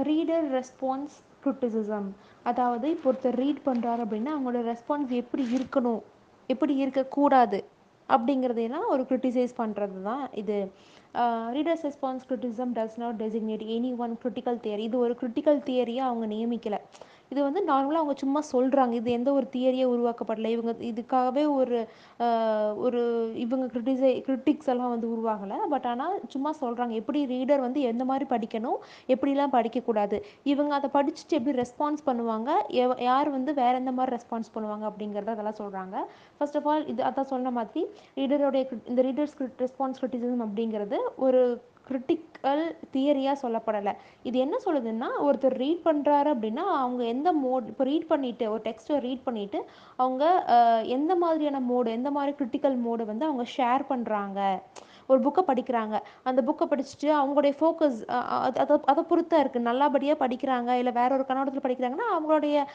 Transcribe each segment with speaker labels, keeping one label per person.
Speaker 1: Reader response criticism. அதாவது இப்போ ஒருத்தர் ரீட் பண்ணுறாரு அப்படின்னா அவங்களோட ரெஸ்பான்ஸ் எப்படி இருக்கணும், எப்படி இருக்கக்கூடாது அப்படிங்கிறதையெல்லாம் ஒரு கிரிட்டிசைஸ் பண்ணுறது தான் இது. Readers response criticism does not designate any one critical theory. இது ஒரு கிரிட்டிக்கல் தியரியாக அவங்க நியமிக்கலை. இது வந்து நார்மலாக அவங்க சும்மா சொல்கிறாங்க. இது எந்த ஒரு தியரியை உருவாக்கப்படலை. இவங்க இதுக்காகவே ஒரு இவங்க கிரிட்டிக்ஸ் எல்லாம் வந்து உருவாகலை. பட் ஆனால் சும்மா சொல்கிறாங்க எப்படி ரீடர் வந்து எந்த மாதிரி படிக்கணும், எப்படிலாம் படிக்கக்கூடாது, இவங்க அதை படிச்சுட்டு எப்படி ரெஸ்பான்ஸ் பண்ணுவாங்க, யார் வந்து வேற எந்த மாதிரி ரெஸ்பான்ஸ் பண்ணுவாங்க அப்படிங்கிறத அதெல்லாம் சொல்கிறாங்க. ஃபர்ஸ்ட் ஆஃப் ஆல் இது அதான் சொன்ன மாதிரி இந்த ரீடர்ஸ் ரெஸ்பான்ஸ் கிரிட்டிசிசம் அப்படிங்கிறது ஒரு கிரிட்டிக்கல் தியரியாக சொல்லப்படலை. இது என்ன சொல்லுதுன்னா, ஒருத்தர் ரீட் பண்ணுறாரு அப்படின்னா அவங்க எந்த மோட், இப்போ ரீட் பண்ணிவிட்டு ஒரு டெக்ஸ்ட்டை ரீட் பண்ணிவிட்டு அவங்க எந்த மாதிரியான மோடு, எந்த மாதிரி கிரிட்டிக்கல் மோடு வந்து அவங்க ஷேர் பண்ணுறாங்க. ஒரு புக்கை படிக்கிறாங்க, அந்த புக்கை படிச்சுட்டு அவங்களுடைய ஃபோக்கஸ் அதை பொறுத்தான் இருக்குது. நல்லபடியாக படிக்கிறாங்க இல்லை வேற ஒரு கண்ணோட்டத்தில் படிக்கிறாங்கன்னா அவங்களுடைய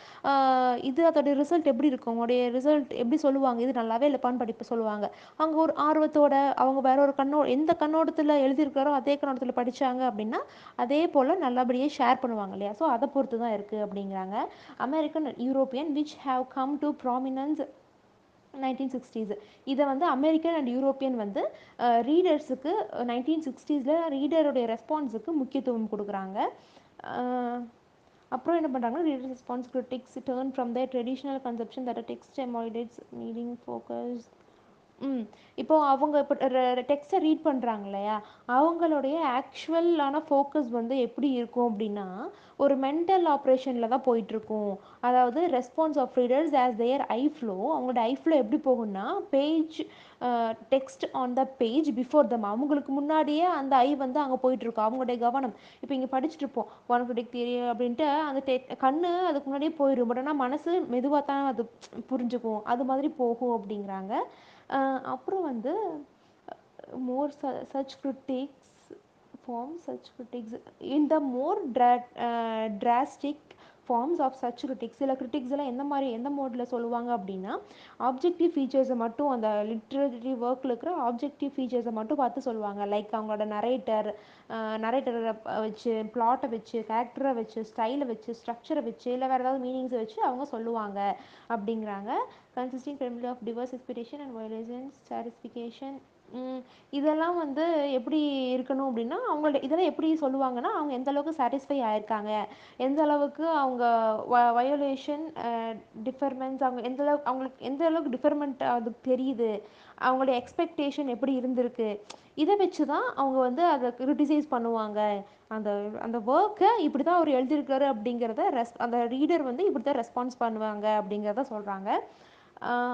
Speaker 1: அதோடைய ரிசல்ட் எப்படி இருக்கும், அவங்களுடைய ரிசல்ட் எப்படி சொல்லுவாங்க, இது நல்லாவே இல்லைப்பான்னு படிப்பு சொல்லுவாங்க. அவங்க ஒரு ஆர்வத்தோட அவங்க வேற ஒரு எந்த கண்ணோட்டத்தில் எழுதியிருக்காரோ அதே கண்ணோட்டத்தில் படித்தாங்க அப்படின்னா அதே போல் நல்லபடியாக ஷேர் பண்ணுவாங்க இல்லையா. ஸோ அதை பொறுத்து தான் இருக்குது அப்படிங்கிறாங்க. American European which have come to prominence 1960s. இதை வந்து அமெரிக்கன் அண்ட் யூரோப்பியன் வந்து ரீடர்ஸுக்கு 1960s ரீடருடைய ரெஸ்பான்ஸுக்கு முக்கியத்துவம் கொடுக்குறாங்க. அப்புறம் என்ன பண்ணுறாங்கன்னா, reader response critics turn from the traditional conception that text emanates meaning focus. இப்போ அவங்க இப்போ டெக்ஸ்ட்டை ரீட் பண்ணுறாங்க இல்லையா, அவங்களுடைய ஆக்சுவலான ஃபோக்கஸ் வந்து எப்படி இருக்கும் அப்படின்னா ஒரு மென்டல் ஆப்ரேஷனில் தான் போயிட்டுருக்கும். அதாவது response of readers as their eye flow, அவங்களோட ஐ ஃப்ளோ எப்படி போகும்னா page text on the page before them, அவங்களுக்கு முன்னாடியே அந்த ஐ வந்து அங்கே போயிட்டுருக்கும். அவங்களுடைய கவனம் இப்போ இங்கே படிச்சுட்டு இருப்போம் ஒன் கிரிட்டிக் தியரி அப்படின்ட்டு அந்த கண்ணு அதுக்கு முன்னாடியே போயிடும். பட் ஆனால் மனசு மெதுவாக தான் அது புரிஞ்சுக்கும், அது மாதிரி போகும் அப்படிங்கிறாங்க. அப்புறம் வந்து more such critics form such critics in the more drastic forms of such critics. சில கிரிட்டிக்ஸ் எல்லாம் எந்த மோடில் சொல்லுவாங்க அப்படின்னா ஆப்ஜெக்டிவ் ஃபீச்சர்ஸை மட்டும், அந்த லிட்ரரி ஒர்க்கில் இருக்கிற ஆப்ஜெக்டிவ் ஃபீச்சர்ஸை மட்டும் பார்த்து சொல்லுவாங்க. லைக் அவங்களோட நரேட்டரை வச்சு, பிளாட்டை வச்சு, கேரக்டரை வச்சு, ஸ்டைலை வச்சு, ஸ்ட்ரக்சரை வச்சு, இல்லை வேறு ஏதாவது மீனிங்ஸை வச்சு அவங்க சொல்லுவாங்க அப்படிங்கிறாங்க. Consisting family of diverse expectation and violations satisfaction. இதெல்லாம் வந்து எப்படி இருக்கணும் அப்படின்னா இதெல்லாம் எப்படி சொல்லுவாங்கன்னா அவங்க எந்த அளவுக்கு சாட்டிஸ்ஃபை ஆயிருக்காங்க, எந்த அளவுக்கு அவங்க வயோலேஷன் டிஃபர்மென்ஸ், அவங்களுக்கு எந்த அளவுக்கு டிஃபர்மெண்ட் அதுக்கு தெரியுது, அவங்களுடைய எக்ஸ்பெக்டேஷன் எப்படி இருந்திருக்கு, இதை வச்சு தான் அவங்க வந்து அதை கிரிட்டிசைஸ் பண்ணுவாங்க. அந்த அந்த ஒர்க்கை இப்படி தான் அவர் எழுதியிருக்காரு அப்படிங்கிறத அந்த ரீடர் வந்து இப்படி தான் ரெஸ்பான்ஸ் பண்ணுவாங்க அப்படிங்கிறத சொல்கிறாங்க.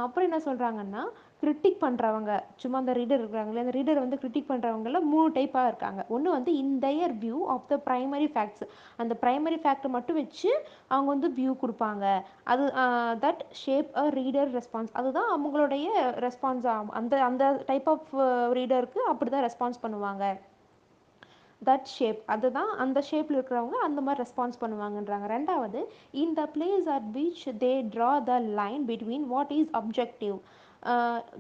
Speaker 1: அப்புறம் என்ன சொல்கிறாங்கன்னா, கிரிட்டிக் பண்ணுறவங்க சும்மா அந்த ரீடர் இருக்கிறாங்களே, அந்த ரீடர் வந்து கிரிட்டிக் பண்ணுறவங்கள 3 டைப்பாக இருக்காங்க. ஒன்று வந்து in their view of the primary facts, அந்த ப்ரைமரி ஃபேக்டை மட்டும் வச்சு அவங்க வந்து வியூ கொடுப்பாங்க. அது that shape a reader response, அதுதான் அவங்களுடைய ரெஸ்பான்ஸ். அந்த அந்த டைப் ஆஃப் ரீடருக்கு அப்படி தான் ரெஸ்பான்ஸ் பண்ணுவாங்க. தட் ஷேப், அதுதான் அந்த ஷேப்பில் இருக்கிறவங்க அந்த மாதிரி ரெஸ்பான்ஸ் பண்ணுவாங்கன்றாங்க. ரெண்டாவது, in the place at which they draw the line between what is objective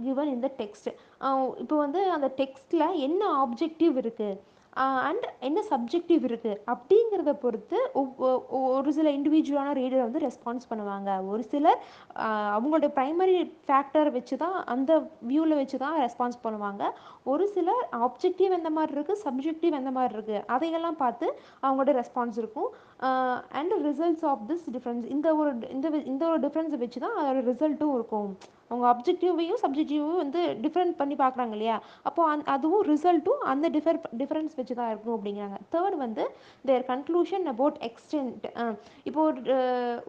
Speaker 1: given in the text. இப்போ வந்து அந்த டெக்ஸ்ட்டில் என்ன ஆப்ஜெக்டிவ் இருக்குது அண்ட் என்ன சப்ஜெக்டிவ் இருக்குது அப்படிங்கிறத பொறுத்து ஒரு சில இண்டிவிஜுவலான ரீடரை வந்து ரெஸ்பான்ஸ் பண்ணுவாங்க. ஒரு சிலர் அவங்களோட ப்ரைமரி ஃபேக்டர் வச்சு தான், அந்த வியூவில் வச்சு தான் ரெஸ்பான்ஸ் பண்ணுவாங்க. ஒரு சிலர் ஆப்ஜெக்டிவ் எந்த மாதிரி இருக்குது, சப்ஜெக்டிவ் எந்த மாதிரி இருக்குது, அதையெல்லாம் பார்த்து அவங்களோட ரெஸ்பான்ஸ் இருக்கும். And results of this difference, இந்த ஒரு டிஃப்ரென்ஸை வச்சு தான் அதோட ரிசல்ட்டும் இருக்கும். அவங்க அப்ஜெக்டிவையும் சப்ஜெக்டிவையும் வந்து டிஃப்ரெண்ட் பண்ணி பார்க்குறாங்க இல்லையா, அப்போது அதுவும் ரிசல்ட்டும் அந்த டிஃப்ரென்ஸ் வச்சு தான் இருக்கும் அப்படிங்கிறாங்க. தேர்ட் வந்து தேர் கன்க்ளூஷன் அபவுட் எக்ஸ்டென்ட். இப்போ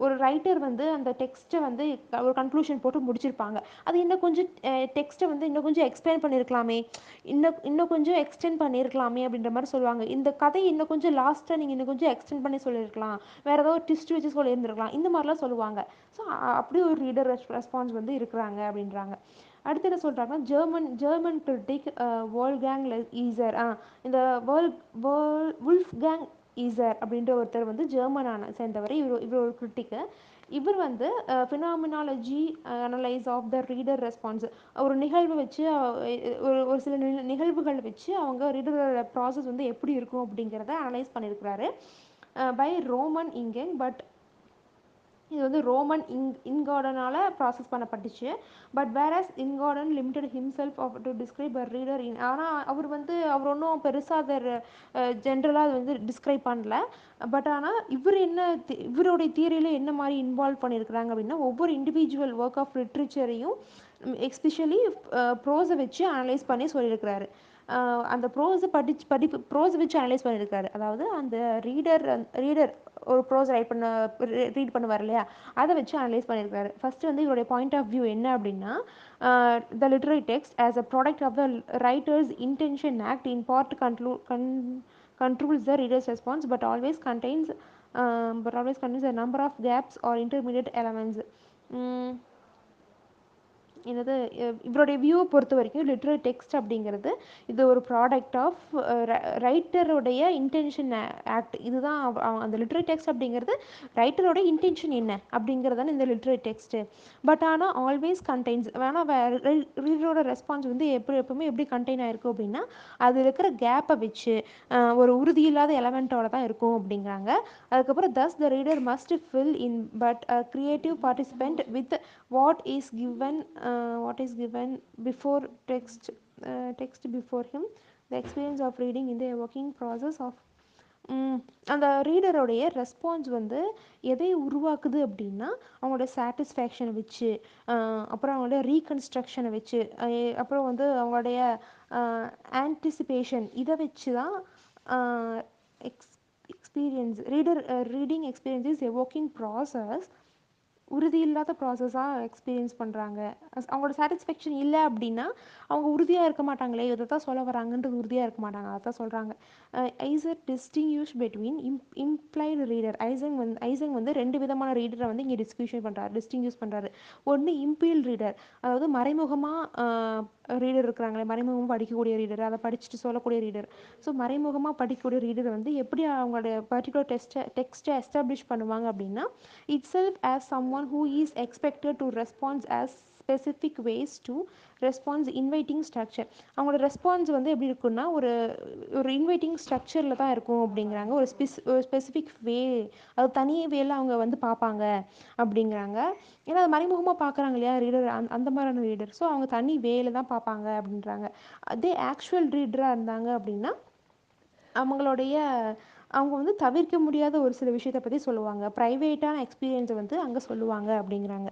Speaker 1: ஒரு ரைட்டர் வந்து அந்த டெக்ஸ்ட்டை வந்து ஒரு கன்க்ளூஷன் போட்டு முடிச்சிருப்பாங்க. அது இன்னும் கொஞ்சம் டெக்ஸ்ட்டை வந்து இன்னும் கொஞ்சம் எக்ஸ்பிளைன் பண்ணியிருக்கலாமே, இன்னும் கொஞ்சம் எக்ஸ்டெண்ட் பண்ணியிருக்கலாமே அப்படின்ற மாதிரி சொல்லுவாங்க. இந்த கதை இன்னும் கொஞ்சம் லாஸ்ட்டாக நீங்கள் இன்னும் கொஞ்சம் எக்ஸ்டெண்ட் பண்ணி சொல்லியிருக்கலாம், வேறு ஏதாவது ஒரு ட்விஸ்ட் வச்சு சொல்லியிருந்திருக்கலாம், இந்த மாதிரிலாம் சொல்லுவாங்க. ஸோ அப்படி ஒரு ரீடர் ரெஸ்பான்ஸ் வந்து இருக்கிறாங்க அப்படின்றாங்க. அடுத்து என்ன சொல்கிறாங்கன்னா, ஜெர்மன் கிரிட்டிக் வோல்ஃகாங் ஈசர். இந்த வுல்ஃப்காங் ஈசர் அப்படின்ற ஒருத்தர் வந்து ஜெர்மனான சேர்ந்தவர். இவர் ஒரு கிரிட்டிக்கு. இவர் வந்து phenomenology analyse of the reader response, ஒரு நிகழ்வு வச்சு ஒரு சில நிகழ்வுகள் வச்சு அவங்க ரீடரோட ப்ராசஸ் வந்து எப்படி இருக்கும் அப்படிங்கிறத அனலைஸ் பண்ணியிருக்கிறாரு. By Roman இங்கெங். பட் இது வந்து ரோமன் இன்கார்டனால் ப்ராசஸ் பண்ணப்பட்டுச்சு. But whereas Ingarden limited himself of to describe a reader in. ஆனால் அவர் ஒன்றும் பெருசாக அதை ஜென்ரலாக அது வந்து டிஸ்கிரைப் பண்ணல. பட் ஆனால் இவர் என்ன இவருடைய தியரியில் என்ன மாதிரி இன்வால்வ் பண்ணியிருக்கிறாங்க அப்படின்னா, ஒவ்வொரு இண்டிவிஜுவல் ஒர்க் ஆஃப் லிட்ரேச்சரையும் எஸ்பெஷலி ப்ரோஸை வச்சு அனலைஸ் பண்ணி சொல்லியிருக்கிறாரு. அந்த ப்ரோஸை வச்சு அனலைஸ் பண்ணியிருக்காரு. அதாவது அந்த ரீடர் ஒரு ப்ரோஸ் ரீட் பண்ணுவார் இல்லையா, அதை வச்சு அனலைஸ் பண்ணியிருக்காரு. ஃபர்ஸ்ட் வந்து இவருடைய பாயிண்ட் ஆஃப் வியூ என்ன அப்படின்னா, the literary text as a product of the writer's intention act in part controls the reader's response, but always contains a number of gaps or intermediate elements. என்னது இவருடைய வியூவை பொறுத்த வரைக்கும் literary text அப்படிங்கிறது இது ஒரு ப்ராடக்ட் ஆஃப் ரைட்டருடைய இன்டென்ஷன் ஆக்ட். இதுதான் அந்த லிட்ரரி டெக்ஸ்ட் அப்படிங்கிறது ரைட்டரோட இன்டென்ஷன் என்ன அப்படிங்கிறதான இந்த லிட்ரரி டெக்ஸ்ட்டு. பட் ஆனால் ஆல்வேஸ் கண்டெய்ன்ஸ் வேணால் ரீடரோட ரெஸ்பான்ஸ் வந்து எப்பவுமே எப்படி கண்டெயின் ஆகிருக்கும் அப்படின்னா, அது இருக்கிற கேப்பை வச்சு ஒரு உறுதி இல்லாத எலமெண்ட்டோட தான் இருக்கும் அப்படிங்கிறாங்க. அதுக்கப்புறம் thus the reader must fill in but a creative participant with what is given before text before him. The experience of reading in the working process of அந்த ரீடருடைய ரெஸ்பான்ஸ் வந்து எதை உருவாக்குது அப்படின்னா, அவங்களோட சாட்டிஸ்ஃபேக்ஷனை வச்சு, அப்புறம் அவங்களோட ரீகன்ஸ்ட்ரக்ஷனை வச்சு, அப்புறம் வந்து அவங்களுடைய ஆன்டிசிபேஷன், இதை வச்சு தான் experience reading experience is evoking process உறுதி இல்லாத ப்ராசஸாக எக்ஸ்பீரியன்ஸ் பண்ணுறாங்க. அவங்களோட சாட்டிஸ்ஃபேக்ஷன் இல்லை அப்படின்னா அவங்க உறுதியாக இருக்க மாட்டாங்களே, இதை தான் சொல்ல வராங்கன்றது உறுதியாக இருக்க மாட்டாங்க. அதை தான் சொல்கிறாங்க. ஐசர் டிஸ்டிங்யூஷ் பிட்வீன் இம்ப்ளைடு ரீடர். ஐசங் வந்து ரெண்டு விதமான ரீடரை வந்து இங்கே டிஸ்டிங்யூஸ் பண்ணுறாரு. ஒன்று இம்பீல் ரீடர், அதாவது மறைமுகமாக ரீடர் இருக்கிறாங்களே, மறைமுகமாக படிக்கக்கூடிய ரீடர், அதை படிச்சுட்டு சொல்லக்கூடிய ரீடர். ஸோ மறைமுகமாக படிக்கக்கூடிய ரீடர் வந்து எப்படி அவங்களோட பர்டிகுலர் டெக்ஸ்ட்டை எஸ்டாப்ளிஷ் பண்ணுவாங்க அப்படின்னா, itself as someone who is expected to respond as specific ways to response inviting structure. அவங்களோட ரெஸ்பான்ஸ் வந்து எப்படி இருக்குன்னா, ஒரு ஒரு இன்வைட்டிங் ஸ்ட்ரக்சரில் தான் இருக்கும் அப்படிங்கிறாங்க. ஒரு ஸ்பெசிஃபிக் வே, அது தனி வேல அவங்க வந்து பார்ப்பாங்க அப்படிங்கிறாங்க. ஏன்னா அது மறைமுகமாக பார்க்குறாங்க இல்லையா ரீடர், அந்த மாதிரியான ரீடர். ஸோ அவங்க தனி வேல தான் பார்ப்பாங்க அப்படின்றாங்க. அதே ஆக்சுவல் ரீடராக இருந்தாங்க அப்படின்னா அவங்களுடைய அவங்க வந்து தவிர்க்க முடியாத ஒரு சில விஷயத்தை பற்றி சொல்லுவாங்க, ப்ரைவேட்டான எக்ஸ்பீரியன்ஸை வந்து அங்கே சொல்லுவாங்க அப்படிங்கிறாங்க.